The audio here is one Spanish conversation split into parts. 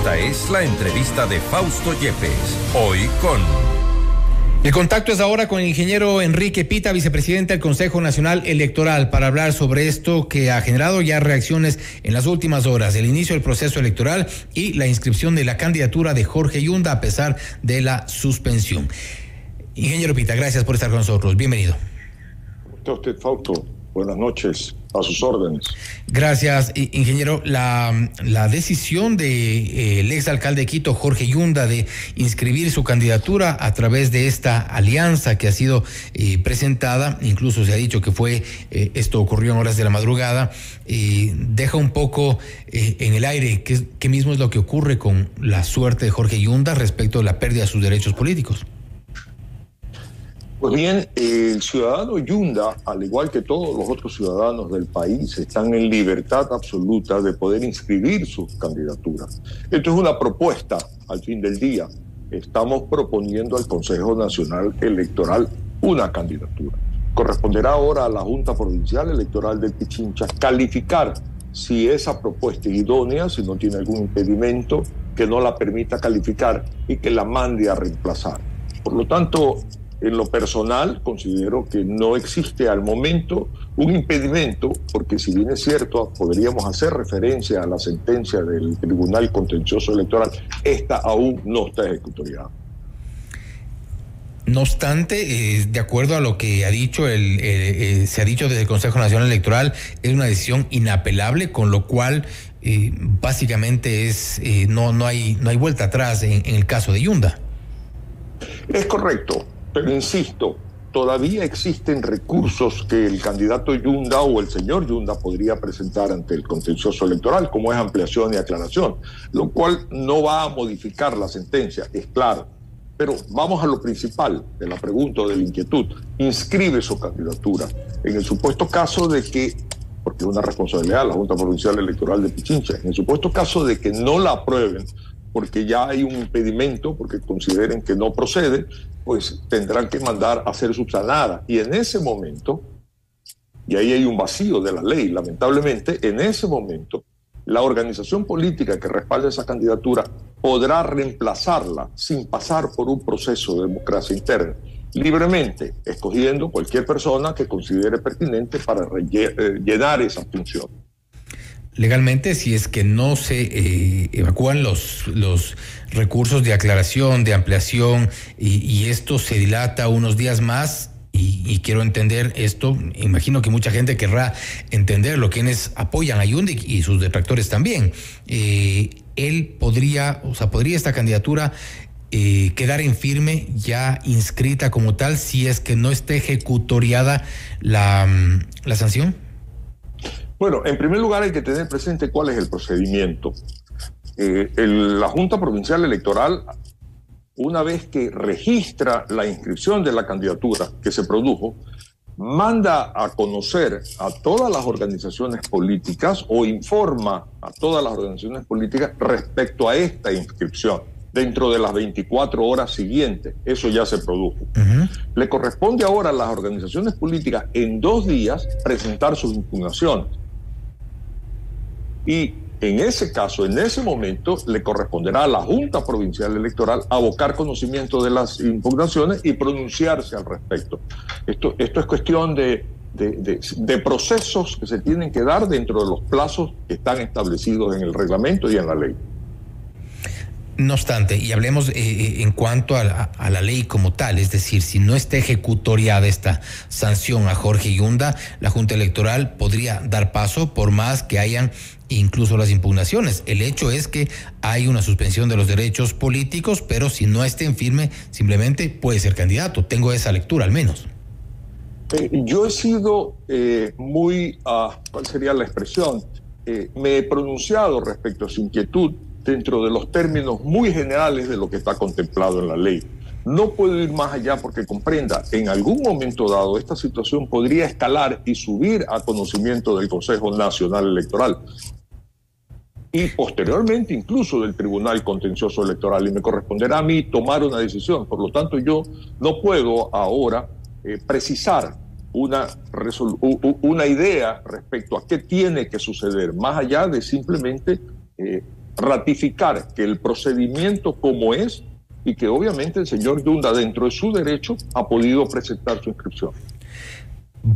Esta es la entrevista de Fausto Yepes, hoy con... El contacto es ahora con el ingeniero Enrique Pita, vicepresidente del Consejo Nacional Electoral, para hablar sobre esto que ha generado ya reacciones en las últimas horas, el inicio del proceso electoral y la inscripción de la candidatura de Jorge Yunda a pesar de la suspensión. Ingeniero Pita, gracias por estar con nosotros. Bienvenido. ¿Cómo está usted, Fausto? Buenas noches, a sus órdenes. Gracias, ingeniero. La decisión del exalcalde de Quito, Jorge Yunda, de inscribir su candidatura a través de esta alianza que ha sido presentada, incluso se ha dicho que esto ocurrió en horas de la madrugada, deja un poco en el aire qué mismo es lo que ocurre con la suerte de Jorge Yunda respecto a la pérdida de sus derechos políticos. Pues bien, el ciudadano Yunda, al igual que todos los otros ciudadanos del país, están en libertad absoluta de poder inscribir sus candidaturas. Esto es una propuesta al fin del día. Estamos proponiendo al Consejo Nacional Electoral una candidatura. Corresponderá ahora a la Junta Provincial Electoral del Pichincha calificar si esa propuesta es idónea, si no tiene algún impedimento que no la permita calificar y que la mande a reemplazar. Por lo tanto, en lo personal, considero que no existe al momento un impedimento, porque si bien es cierto, podríamos hacer referencia a la sentencia del Tribunal Contencioso Electoral, esta aún no está ejecutoriada. No obstante, de acuerdo a lo que ha dicho se ha dicho desde el Consejo Nacional Electoral, es una decisión inapelable, con lo cual básicamente no hay vuelta atrás en el caso de Yunda. Es correcto. Pero insisto, todavía existen recursos que el candidato Yunda o el señor Yunda podría presentar ante el contencioso electoral, como es ampliación y aclaración, lo cual no va a modificar la sentencia, es claro. Pero vamos a lo principal de la pregunta o de la inquietud. Inscribe su candidatura. En el supuesto caso de que, porque es una responsabilidad de la Junta Provincial Electoral de Pichincha, en el supuesto caso de que no la aprueben, porque ya hay un impedimento, porque consideren que no procede, pues tendrán que mandar a ser subsanada. Y en ese momento, y ahí hay un vacío de la ley, lamentablemente, en ese momento, la organización política que respalda esa candidatura podrá reemplazarla sin pasar por un proceso de democracia interna, libremente, escogiendo cualquier persona que considere pertinente para llenar esa función. Legalmente, si es que no se evacúan los recursos de aclaración, de ampliación, y esto se dilata unos días más, y quiero entender esto, imagino que mucha gente querrá entenderlo, quienes apoyan a Yunda y sus detractores también. ¿Podría esta candidatura quedar en firme, ya inscrita como tal, si es que no esté ejecutoriada la sanción? Bueno, en primer lugar hay que tener presente cuál es el procedimiento. La Junta Provincial Electoral, una vez que registra la inscripción de la candidatura que se produjo, manda a conocer a todas las organizaciones políticas o informa a todas las organizaciones políticas respecto a esta inscripción dentro de las 24 horas siguientes. Eso ya se produjo. Le corresponde ahora a las organizaciones políticas en 2 días presentar sus impugnaciones. Y en ese caso, en ese momento, le corresponderá a la Junta Provincial Electoral abocar conocimiento de las impugnaciones y pronunciarse al respecto. Esto es cuestión de procesos que se tienen que dar dentro de los plazos que están establecidos en el reglamento y en la ley. No obstante, y hablemos en cuanto a la ley como tal, es decir, si no está ejecutoriada esta sanción a Jorge Yunda, la Junta Electoral podría dar paso por más que hayan incluso las impugnaciones. El hecho es que hay una suspensión de los derechos políticos, pero si no estén firme, simplemente puede ser candidato. Tengo esa lectura al menos. Yo he sido ¿cuál sería la expresión? Me he pronunciado respecto a su inquietud dentro de los términos muy generales de lo que está contemplado en la ley. No puedo ir más allá porque comprenda, en algún momento dado esta situación podría escalar y subir a conocimiento del Consejo Nacional Electoral y posteriormente incluso del Tribunal Contencioso Electoral, y me corresponderá a mí tomar una decisión. Por lo tanto, yo no puedo ahora precisar una idea respecto a qué tiene que suceder, más allá de simplemente ratificar que el procedimiento como es y que obviamente el señor Yunda, dentro de su derecho, ha podido presentar su inscripción.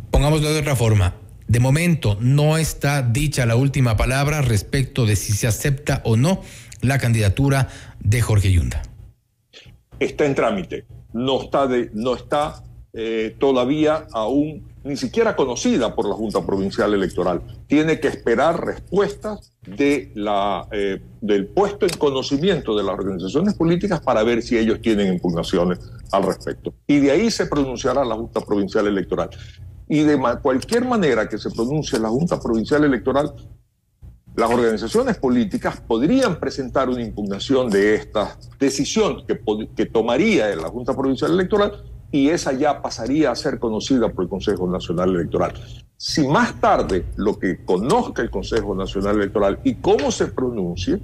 Pongámoslo de otra forma. De momento no está dicha la última palabra respecto de si se acepta o no la candidatura de Jorge Yunda. Está en trámite, no está todavía aún ni siquiera conocida por la Junta Provincial Electoral. Tiene que esperar respuestas del puesto en conocimiento de las organizaciones políticas para ver si ellos tienen impugnaciones al respecto. Y de ahí se pronunciará la Junta Provincial Electoral. Y de cualquier manera que se pronuncie la Junta Provincial Electoral, las organizaciones políticas podrían presentar una impugnación de esta decisión que tomaría la Junta Provincial Electoral, y esa ya pasaría a ser conocida por el Consejo Nacional Electoral. Si más tarde lo que conozca el Consejo Nacional Electoral y cómo se pronuncie,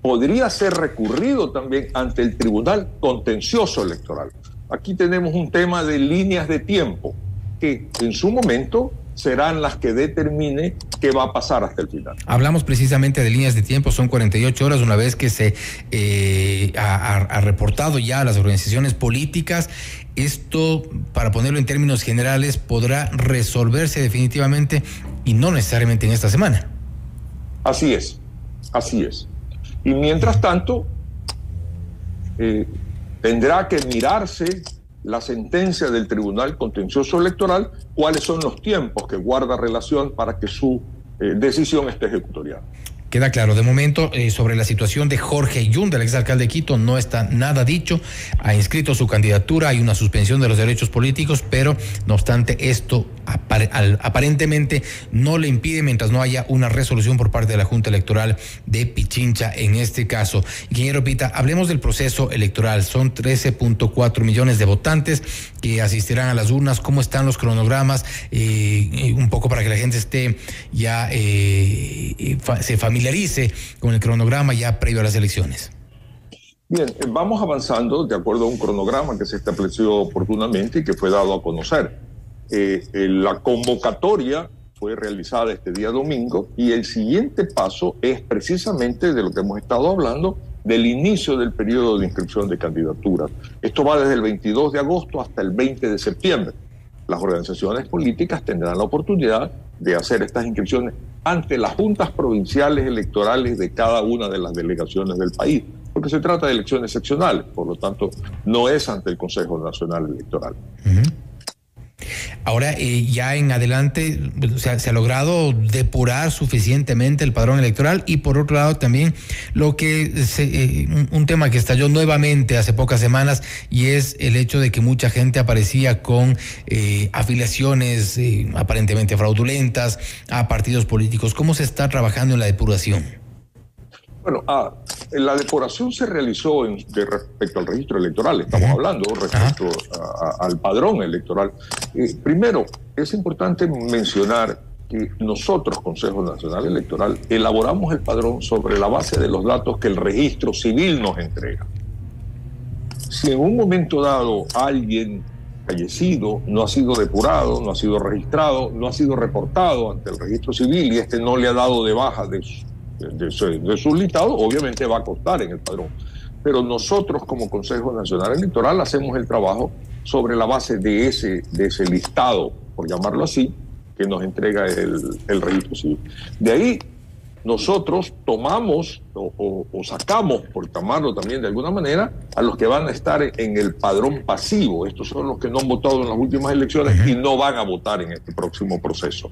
podría ser recurrido también ante el Tribunal Contencioso Electoral. Aquí tenemos un tema de líneas de tiempo que en su momento serán las que determine qué va a pasar hasta el final. Hablamos precisamente de líneas de tiempo, son 48 horas una vez que se ha reportado ya a las organizaciones políticas. Esto, para ponerlo en términos generales, podrá resolverse definitivamente y no necesariamente en esta semana. Así es. Y mientras tanto, tendrá que mirarse la sentencia del Tribunal Contencioso Electoral, cuáles son los tiempos que guarda relación para que su decisión esté ejecutoriada. Queda claro, de momento, sobre la situación de Jorge Yunda, el exalcalde de Quito, no está nada dicho. Ha inscrito su candidatura, hay una suspensión de los derechos políticos, pero no obstante esto aparentemente no le impide mientras no haya una resolución por parte de la Junta Electoral de Pichincha en este caso. Ingeniero Pita, hablemos del proceso electoral. Son 13.4 millones de votantes que asistirán a las urnas. ¿Cómo están los cronogramas? Un poco para que la gente esté ya se familiarice con el cronograma ya previo a las elecciones. Bien, vamos avanzando de acuerdo a un cronograma que se estableció oportunamente y que fue dado a conocer. La convocatoria fue realizada este día domingo y el siguiente paso es precisamente de lo que hemos estado hablando, del inicio del periodo de inscripción de candidaturas. Esto va desde el 22 de agosto hasta el 20 de septiembre. Las organizaciones políticas tendrán la oportunidad de hacer estas inscripciones ante las juntas provinciales electorales de cada una de las delegaciones del país, porque se trata de elecciones seccionales, por lo tanto no es ante el Consejo Nacional Electoral. Ahora, ya en adelante, o sea, se ha logrado depurar suficientemente el padrón electoral, y por otro lado también un tema que estalló nuevamente hace pocas semanas, y es el hecho de que mucha gente aparecía con afiliaciones aparentemente fraudulentas a partidos políticos. ¿Cómo se está trabajando en la depuración? Bueno, la depuración se realizó respecto al registro electoral, estamos hablando respecto al padrón electoral. Primero, es importante mencionar que nosotros, Consejo Nacional Electoral, elaboramos el padrón sobre la base de los datos que el registro civil nos entrega. Si en un momento dado alguien fallecido no ha sido depurado, no ha sido registrado, no ha sido reportado ante el registro civil y este no le ha dado de baja de su listado, obviamente va a constar en el padrón. Pero nosotros como Consejo Nacional Electoral hacemos el trabajo sobre la base de ese listado, por llamarlo así, que nos entrega el registro civil. De ahí nosotros tomamos o sacamos, por llamarlo también de alguna manera, a los que van a estar en el padrón pasivo. Estos son los que no han votado en las últimas elecciones y no van a votar en este próximo proceso.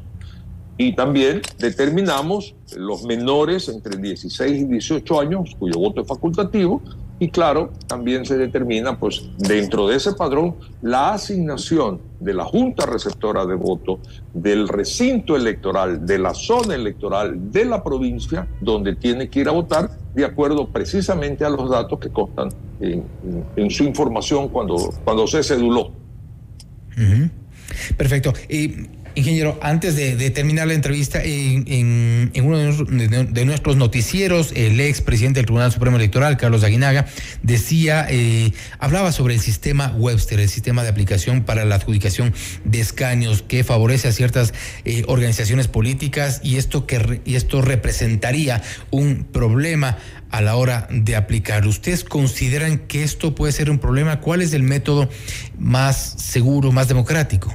Y también determinamos los menores entre 16 y 18 años, cuyo voto es facultativo, y claro, también se determina, pues, dentro de ese padrón, la asignación de la Junta Receptora de Voto, del recinto electoral, de la zona electoral, de la provincia, donde tiene que ir a votar, de acuerdo precisamente a los datos que constan en su información cuando se ceduló. Perfecto. Ingeniero, antes de terminar la entrevista, en uno de nuestros noticieros, el ex presidente del Tribunal Supremo Electoral, Carlos Aguinaga, hablaba sobre el sistema Webster, el sistema de aplicación para la adjudicación de escaños que favorece a ciertas organizaciones políticas y esto representaría un problema a la hora de aplicar. ¿Ustedes consideran que esto puede ser un problema? ¿Cuál es el método más seguro, más democrático?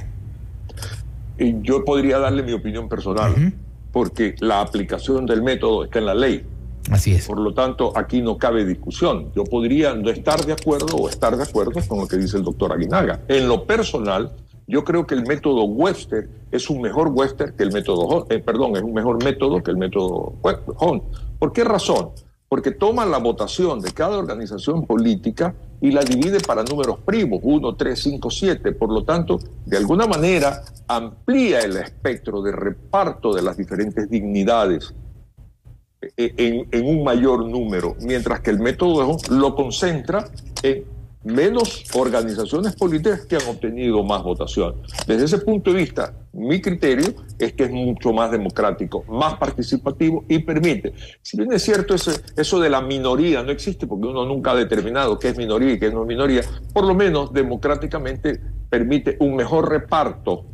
Yo podría darle mi opinión personal, porque la aplicación del método está en la ley. Así es. Por lo tanto, aquí no cabe discusión. Yo podría no estar de acuerdo o estar de acuerdo con lo que dice el doctor Aguinaga. En lo personal, yo creo que el método Webster es un mejor Webster que el método es un mejor método que el método Hunt. ¿Por qué razón? Porque toma la votación de cada organización política y la divide para números primos, 1, 3, 5, 7. Por lo tanto, de alguna manera amplía el espectro de reparto de las diferentes dignidades en un mayor número, mientras que el método de Hunt lo concentra en menos organizaciones políticas que han obtenido más votación. Desde ese punto de vista, mi criterio es que es mucho más democrático, más participativo y permite. Si bien es cierto eso de la minoría no existe porque uno nunca ha determinado qué es minoría y qué no es minoría, por lo menos democráticamente permite un mejor reparto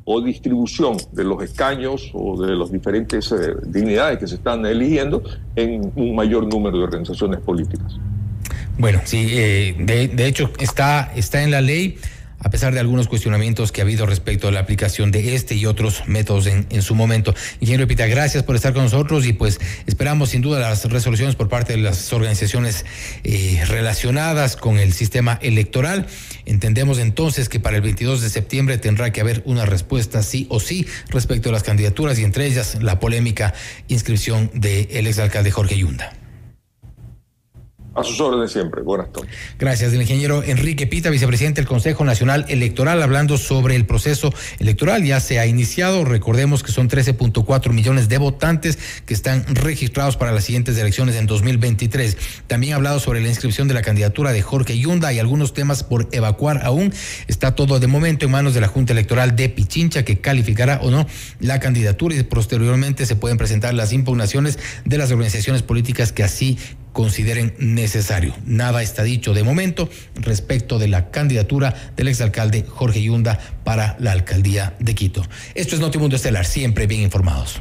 o distribución de los escaños o de las diferentes dignidades que se están eligiendo en un mayor número de organizaciones políticas. Bueno, sí, de hecho está en la ley, a pesar de algunos cuestionamientos que ha habido respecto a la aplicación de este y otros métodos en su momento. Ingeniero Epita, gracias por estar con nosotros y pues esperamos sin duda las resoluciones por parte de las organizaciones relacionadas con el sistema electoral. Entendemos entonces que para el 22 de septiembre tendrá que haber una respuesta sí o sí respecto a las candidaturas y entre ellas la polémica inscripción del exalcalde Jorge Yunda. A sus órdenes siempre. Buenas tardes. Gracias. El ingeniero Enrique Pita, vicepresidente del Consejo Nacional Electoral, hablando sobre el proceso electoral. Ya se ha iniciado. Recordemos que son 13.4 millones de votantes que están registrados para las siguientes elecciones en 2023. También ha hablado sobre la inscripción de la candidatura de Jorge Yunda y algunos temas por evacuar aún. Está todo de momento en manos de la Junta Electoral de Pichincha, que calificará o no la candidatura y posteriormente se pueden presentar las impugnaciones de las organizaciones políticas que así consideren necesario. Nada está dicho de momento respecto de la candidatura del exalcalde Jorge Yunda para la alcaldía de Quito. Esto es Notimundo Estelar, siempre bien informados.